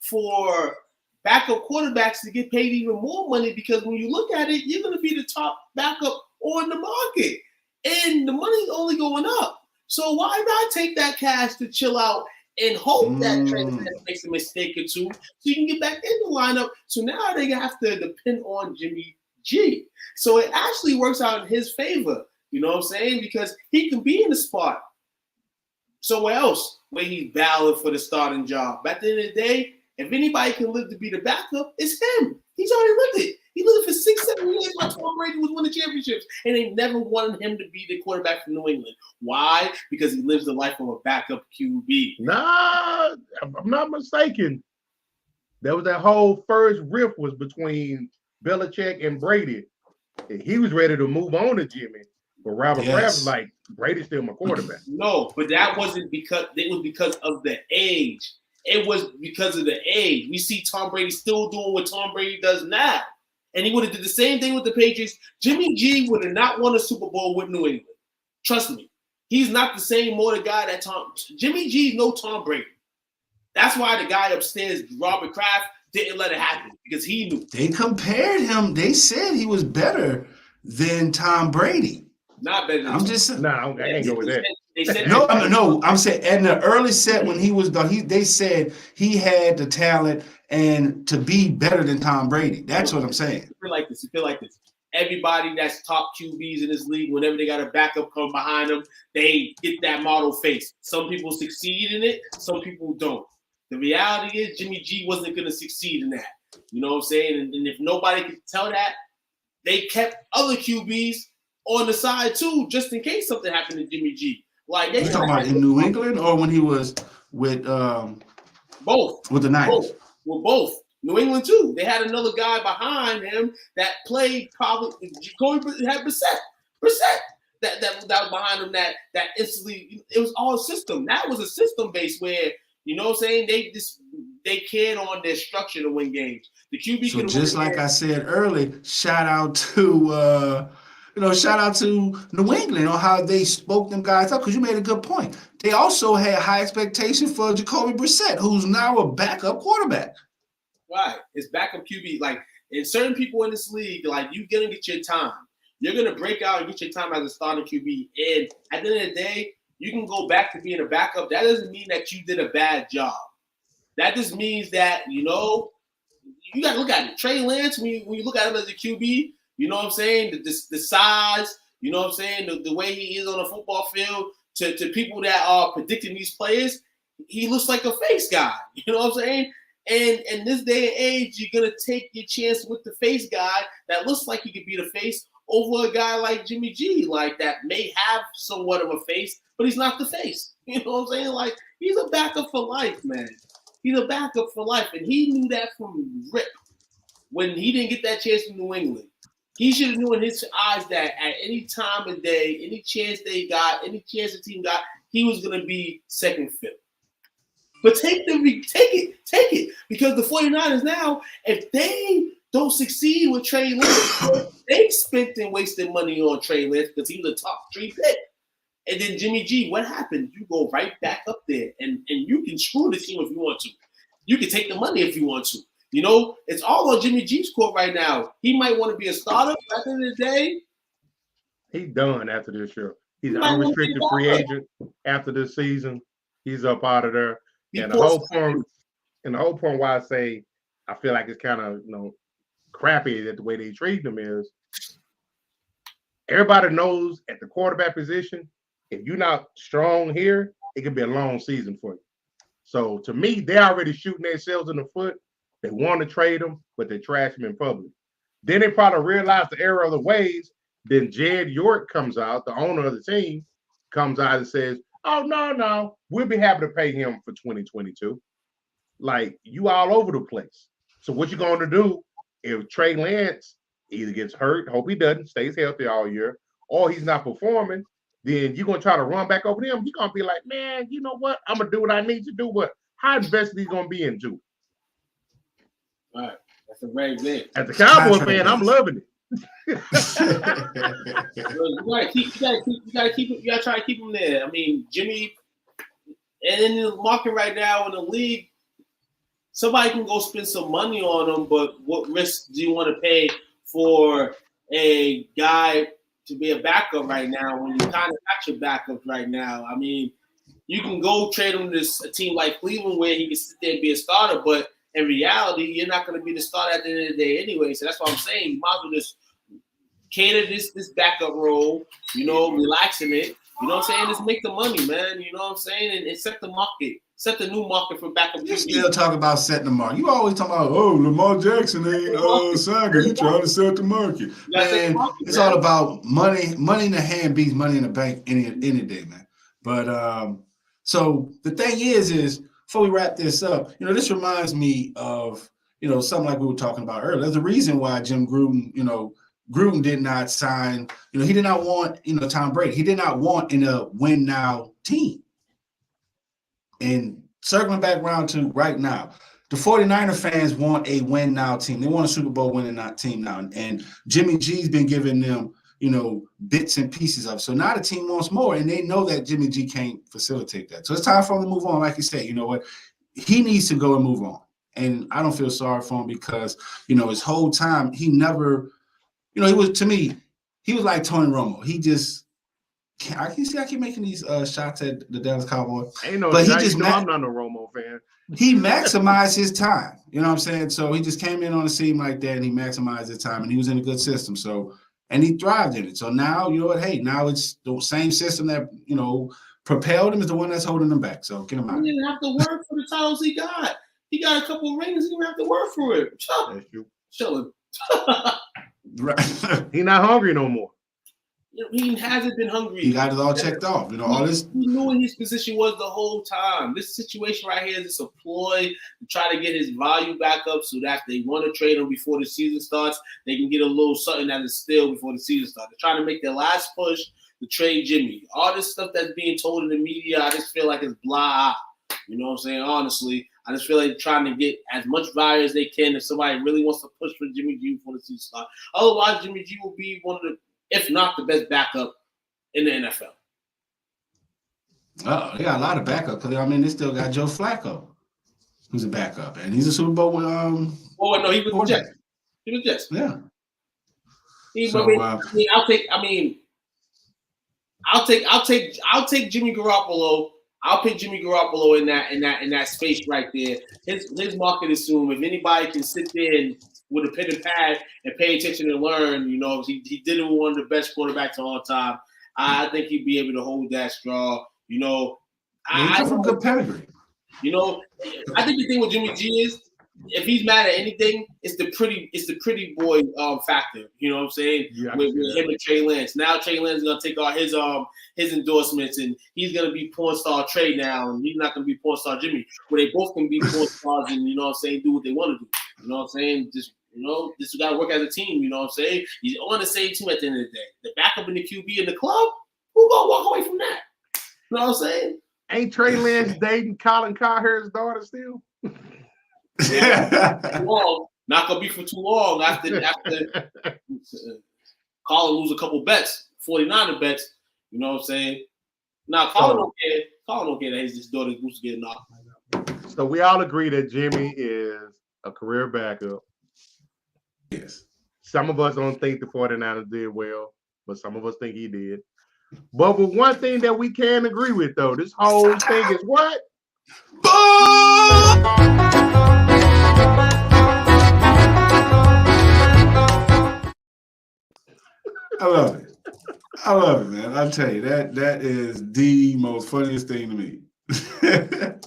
for backup quarterbacks to get paid even more money, because when you look at it, you're going to be the top backup on the market. And the money's only going up. So why not take that cash to chill out and hope that Trey makes a mistake or two so you can get back in the lineup? So now they have to depend on Jimmy G. So it actually works out in his favor. You know what I'm saying? Because he can be in the spot somewhere else where he's battling for the starting job. But at the end of the day, If anybody can live to be the backup, it's him. He's already lived it. He lived it for 6-7 years while Tom Brady was winning championships, and they never wanted him to be the quarterback for New England. Why? Because he lives the life of a backup QB. Nah, I'm not mistaken. There was that whole first riff was between Belichick and Brady. And he was ready to move on to Jimmy. But Robert Kraft was like, Brady's still my quarterback. No, but that wasn't because it was because of the age. It was because of the age. We see Tom Brady still doing what Tom Brady does now. And he would have did the same thing with the Patriots. Jimmy G would have not won a Super Bowl with New England. Trust me. He's not the same motor guy that Jimmy G's no Tom Brady. That's why the guy upstairs, Robert Kraft, didn't let it happen because he knew. They compared him. They said he was better than Tom Brady. Not better than I'm just saying. I can't go with that. They said No. I'm saying in the early set when he was done, they said he had the talent and to be better than Tom Brady. That's what I'm saying. You feel like this. Everybody that's top QBs in this league, whenever they got a backup come behind them, they get that model face. Some people succeed in it, some people don't. The reality is Jimmy G wasn't going to succeed in that. You know what I'm saying? And if nobody could tell that, they kept other QBs on the side too, just in case something happened to Jimmy G. Like they talking about in New England or when he was with both with the Niners? Both. New England too. They had another guy behind him that played probably Jacoby had Brissett that was behind him that instantly it was all system. That was a system base where you know what I'm saying they cared on their structure to win games. The QB so just like I said earlier, shout out to New England on how they spoke them guys up because you made a good point. They also had high expectations for Jacoby Brissett, who's now a backup quarterback. Right. It's backup QB. Like, in certain people in this league, like, you're going to get your time. You're going to break out and get your time as a starting QB. And at the end of the day, you can go back to being a backup. That doesn't mean that you did a bad job. That just means that, you know, you got to look at it. Trey Lance, when you look at him as a QB, you know what I'm saying? The size, you know what I'm saying? The way he is on the football field to people that are predicting these players, he looks like a face guy. You know what I'm saying? And in this day and age, you're going to take your chance with the face guy that looks like he could be the face over a guy like Jimmy G, like that may have somewhat of a face, but he's not the face. You know what I'm saying? Like, he's a backup for life, man. He's a backup for life. And he knew that from rip when he didn't get that chance in New England. He should have known in his eyes that at any time of day, any chance they got, any chance the team got, he was going to be second fiddle. But take it. Because the 49ers now, if they don't succeed with Trey Lance, they spent and wasted money on Trey Lance because he was a top 3 pick. And then Jimmy G, what happened? You go right back up there, and you can screw the team if you want to. You can take the money if you want to. You know, it's all on Jimmy G's court right now. He might want to be a starter, but at the end of the day, he's done after this year. He's an unrestricted free agent after this season. He's up out of there. And the whole point why I say I feel like it's kind of, you know, crappy that the way they treat them is everybody knows at the quarterback position, if you're not strong here, it could be a long season for you. So to me, they're already shooting themselves in the foot. They want to trade them, but they trash them in public. Then they probably realize the error of the ways. Then Jed York comes out, the owner of the team, comes out and says, oh, no, we'll be happy to pay him for 2022. Like, you all over the place. So what you going to do if Trey Lance either gets hurt, hope he doesn't, stays healthy all year, or he's not performing, then you're going to try to run back over him. He's going to be like, man, you know what? I'm going to do what I need to do. But how invested he's going to be into? All right. That's a great bit. As a Cowboy fan, I'm loving it. You gotta try to keep him there. I mean, Jimmy, and in the market right now in the league, somebody can go spend some money on him, but what risk do you want to pay for a guy to be a backup right now when you kind of got your backup right now? I mean, you can go trade him to a team like Cleveland where he can sit there and be a starter, but in reality, you're not going to be the starter at the end of the day anyway. So that's what I'm saying. You might as well just cater this backup role, you know, relaxing it. You know what I'm saying? Just make the money, man. You know what I'm saying? And set the market. set the new market for backup. You still talk about setting the market. You always talk about, Lamar Jackson ain't sacking. He trying to set the market. Man, it's all about money. Money in the hand beats money in the bank any day, man. But so the thing is before we wrap this up, this reminds me of something like we were talking about earlier. There's a reason why Jim Gruden, Gruden did not sign. He did not want Tom Brady. He did not want in a win now team. And circling back around to right now, the 49er fans want a win now team. They want a Super Bowl winning now team now. And Jimmy G's been giving them, bits and pieces of it. So now the team wants more, and they know that Jimmy G can't facilitate that. So it's time for him to move on. Like you said, you know what? He needs to go and move on. And I don't feel sorry for him because, his whole time, he never, he was, to me, he was like Tony Romo. He just, I keep making these shots at the Dallas Cowboys. Ain't no, but I'm not a Romo fan. He maximized his time. You know what I'm saying? So he just came in on the scene like that, and he maximized his time, and he was in a good system. So, and he thrived in it. So now, you know what? Hey, now it's the same system that, propelled him is the one that's holding him back. So get him out. He didn't have to work for the titles he got. He got a couple of rings. He didn't have to work for it. Chilling. Right. He's not hungry no more. He hasn't been hungry. He got it all checked off. All this. He knew what his position was the whole time. This situation right here is just a ploy to try to get his value back up so that they want to trade him before the season starts. They can get a little something that is still before the season starts. They're trying to make their last push to trade Jimmy. All this stuff that's being told in the media, I just feel like it's blah. You know what I'm saying? Honestly, I just feel like trying to get as much value as they can if somebody really wants to push for Jimmy G before the season starts. Otherwise, Jimmy G will be one of the, if not the best backup in the NFL. They got a lot of backup because they still got Joe Flacco, who's a backup, and he's a Super Bowl. No, he was the Jets. He was Jets. Yeah. I'll take Jimmy Garoppolo. I'll pick Jimmy Garoppolo in that space right there. His market is soon. If anybody can sit there and with a pen and pad and pay attention and learn, he did it with one of the best quarterbacks of all time. I think he'd be able to hold that straw. He comes from good pedigree. I think the thing with Jimmy G is if he's mad at anything, it's the pretty boy factor. You know what I'm saying? Yeah, with him and Trey Lance. Now Trey Lance is gonna take all his endorsements and he's gonna be porn star Trey now, and he's not gonna be porn star Jimmy. Where they both can be porn stars and do what they want to do. You know what I'm saying? Just this got to work as a team. You know what I'm saying? He's on the same team at the end of the day. The backup in the QB in the club, who gonna walk away from that? You know what I'm saying? Ain't Trey Lance dating Colin Cowherd's daughter still? Well, not gonna be for too long after Colin lose a couple bets, 49er bets. You know what I'm saying? Now Colin don't care. Colin don't care that his daughter's boots getting knocked. So we all agree that Jimmy is a career backup. Yes. Some of us don't think the 49ers did well, but some of us think he did. But with one thing that we can agree with, though, this whole thing is what? I love it, man. I'll tell you, that is the most funniest thing to me.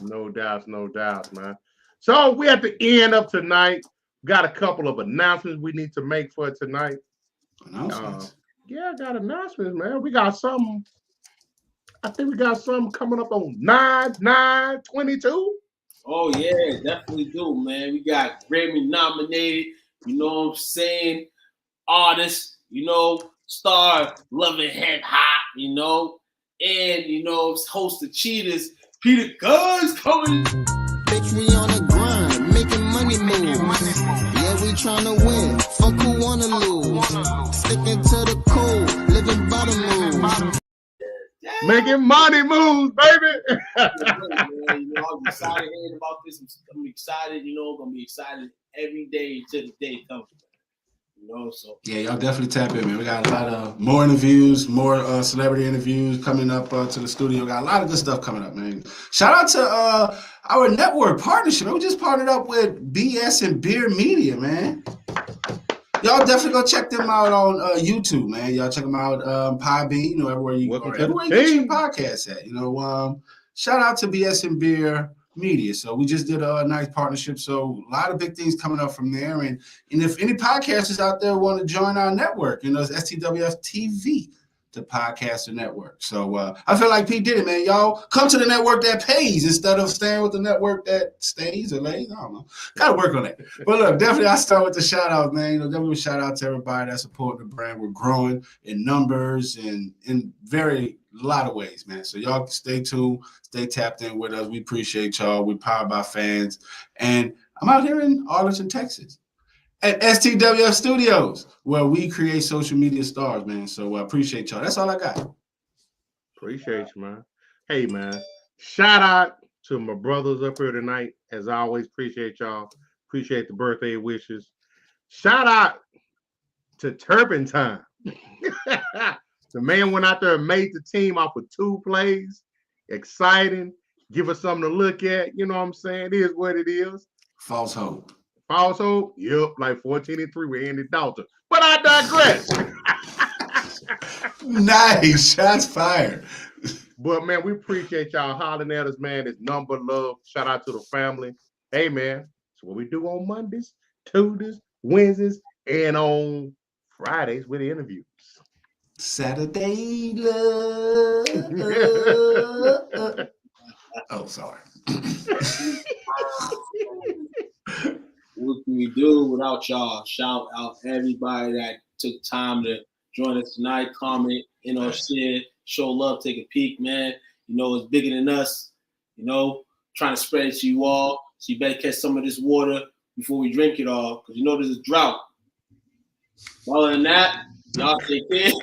No doubts, man. So we at the end of tonight. Got a couple of announcements we need to make for tonight. Announcements? Yeah, I got announcements, man. We got something. I think we got something coming up on 9/9/22. Oh, yeah, definitely do, man. We got Grammy nominated, you know what I'm saying, artist, star, loving hip hop, and, host of Cheaters, Peter Guns coming. Bitch, we on the grind, making money moves. Yeah, we trying to win. Fuck who wanna lose. Sticking to the code, living by the moves. Making money moves, baby. I'm excited hearing about this. I'm excited, gonna be excited every day till the day comes. So yeah, y'all definitely tap in, man. We got a lot of more interviews, more celebrity interviews coming up to the studio. Got a lot of good stuff coming up, man. Shout out to our network partnership. We just partnered up with BS and Beer Media, man. Y'all definitely go check them out on YouTube, man. Y'all check them out, Podbean, everywhere you get your podcast at. Shout out to BS and Beer Media. So we just did a nice partnership. So a lot of big things coming up from there. And if any podcasters out there want to join our network, it's STWF TV, the podcaster network. So I feel like Pete did it, man. Y'all come to the network that pays instead of staying with the network that stays or lays. I don't know. Got to work on that. But look, definitely I start with the shout out, man. Definitely a shout out to everybody that supporting the brand. We're growing in numbers and in a lot of ways, man. So y'all stay tuned, stay tapped in with us. We appreciate y'all. We're powered by fans. And I'm out here in Arlington, Texas, at STWF Studios, where we create social media stars, man. So I appreciate y'all. That's all I got. Appreciate you, man. Hey, man. Shout out to my brothers up here tonight. As always, appreciate y'all. Appreciate the birthday wishes. Shout out to Turpentine. The man went out there and made the team off of 2 plays. Exciting. Give us something to look at. You know what I'm saying? It is what it is. False hope. False hope? Yep, like 14-3 with Andy Dalton. But I digress. Nice. Shots fired. But, man, we appreciate y'all hollering at us, man. It's number love. Shout out to the family. Hey, man, it's what we do on Mondays, Tuesdays, Wednesdays, and on Fridays with interviews. Saturday love. Oh, sorry. What can we do without y'all? Shout out everybody that took time to join us tonight, comment, share, show love, take a peek, man. It's bigger than us, trying to spread it to you all. So you better catch some of this water before we drink it all, because there's a drought. Other than that, y'all take care.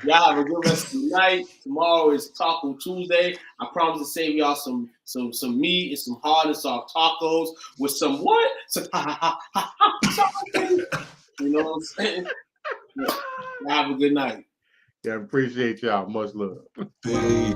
Y'all have a good rest of the night. Tomorrow is Taco Tuesday. I promise to save y'all some meat and some hard and soft tacos with some what? You know what I'm saying? Yeah. Y'all have a good night. Yeah, appreciate y'all. Much love. Peace.